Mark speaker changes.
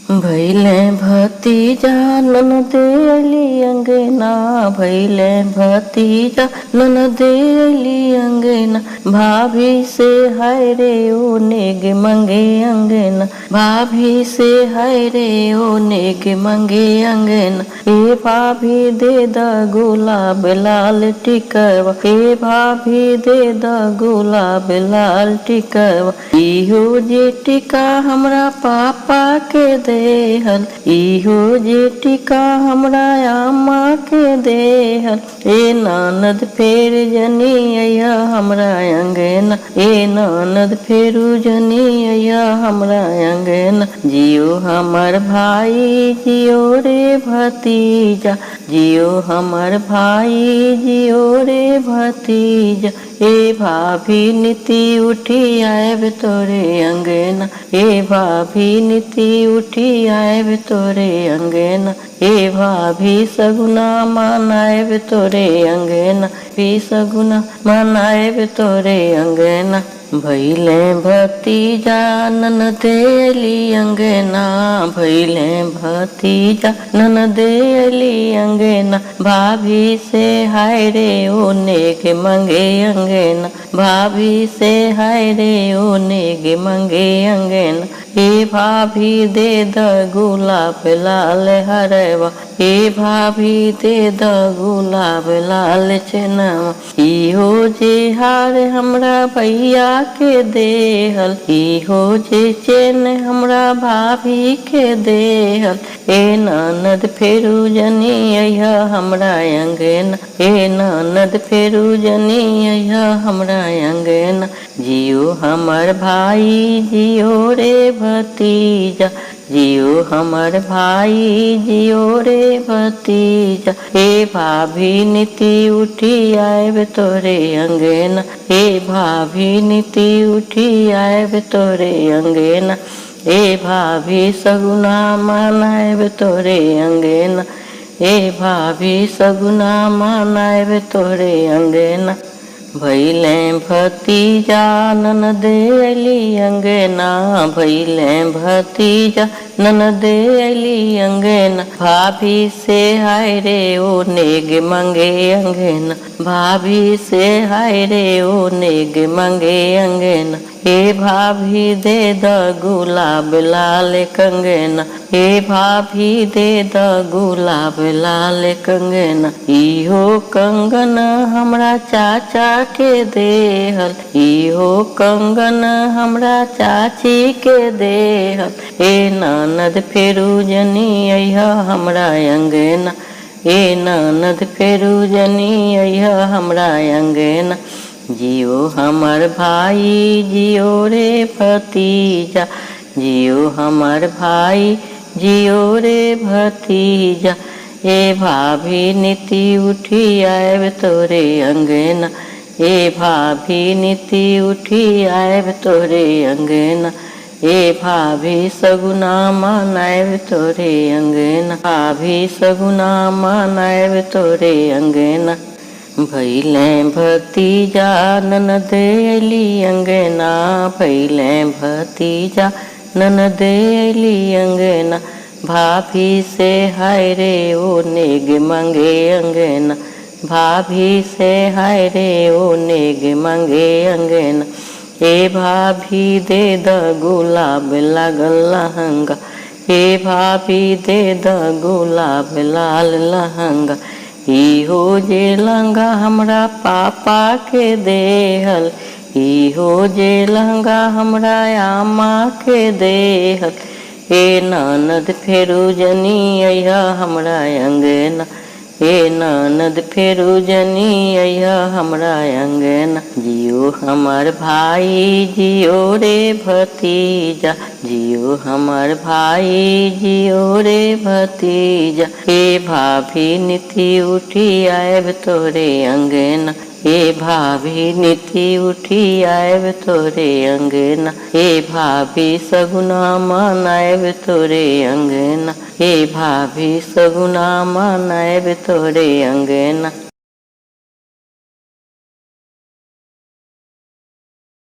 Speaker 1: भैले भतीजा ननदे अली अंगना, भैले भतीजा ननदे अली अंगना। भाभी से हाय रे ओ नेग मंगे अंगना, भाभी से हाय रे ओ नेग मंगे अंगना। ए भाभी दे द गुलाब लाल टिकवा, ए भाभी दे द गुलाब लाल टिकवा। इहो जे टिका हमरा पापा के देहल, इहो जे टिका हमरा आमा के देहल। ए ननद फेर जनी अइहा हमरा अंगना, ए ननद फेरू जनी अइहा हमरा अंगना। जियो हमर भाई जियो रे भतीजा, जियो हमर भाई जियो रे भतीजा। ए भाभी नीति उठी आएब तोरे अंगना, ए भाभी नीति उठी आएब तोरे अंगना। ए भाभी सगुना मनाएब तोरे अंगना, भी सगुना मनाएब तोरे अंगना। भैले भतीजा ननदे अली अंगना, भैले भतीजा ननदे अली अंगना। भाभी से हाय रे ओ नेग मंगे अंगना, भाभी से हाय रे ओ नेग मंगे अंगना। ए भाभी दे द गुलाब लाल हरवा, ए भाभी दे द गुलाब लाल चनवा। इहो जे हार हमरा भैया के देहल, इहो जे चैन हमरा भाभी के देहल। ए ननद फेरू जनी अइहा हमरा अंगना, ए ननद फेरू जनी अइहा हमरा अंगना। जियो हमर भाई जियो रे भतीजा, जियो हमर भाई जियो रे भतीजा। ए भाभी नीति उठी आएब तोरे अंगना, ए भाभी नीति उठी आएब तोरे अंगना। ए भाभी सगुना मनाएब तोरे अंगना, ए भाभी सगुना मनाएब तोरे अंगना। भैले भतीजा ननदे अली अंगना, भैले भतीजा ननदे अली अंगना। भाभी से हाय रे ओ नेग मंगे अंगना, भाभी से हाय रे ओ नेग मंगे अंगना। ए भाभी दे द गुलाब लाल कंगना, ए भाभी दे द गुलाब लाल कंगना। इहो कंगन हमरा चाचा के देहल, इहो कंगन हमरा चाची के देहल। ए ननद फेरू जनी अइहा हमरा अंगना, ए ननद फेरू जनी अइहा हमरा अंगना। जियो हमर भाई जियो रे भतीजा, जियो हमर भाई जियो रे भतीजा। ए भाभी नीति उठी आएब तोरे अंगना, ए भाभी नीति उठी आएब तोरे अंगना। ए भाभी सगुना मनाएब तोरे अंगना, भाभी सगुना मनाएब तोरे अंगना। भैले भतीजा ननदे अली अंगना, भैले भतीजा ननदे अली अंगना। भाभी से हाय रे ओ नेग मंगे अंगना, भाभी से हाय रे ओ नेग मंगे अंगना। ए भाभी दे द गुलाब लागल लहंगा, ए भाभी दे द गुलाब लाल लहंगा। इहो जे लहंगा हमरा पापा के देहल, इहो जे लहंगा हमरा आमा के देहल। ए ननद फेरू जनी अइहा हमरा अंगना, ए ननद फेरू जनी अइहा हमरा अंगना। जियो हमर भाई जियो रे भतीजा, जियो हमर भाई जियो रे भतीजा। ए भाभी नीति उठी आएब तोरे अंगना, ए भाभी नीति उठी आएब तोरे अंगना। ए भाभी सगुना मनाएब तोरे अंगना, ए भाभी सगुना मनाएब तोरे अंगना।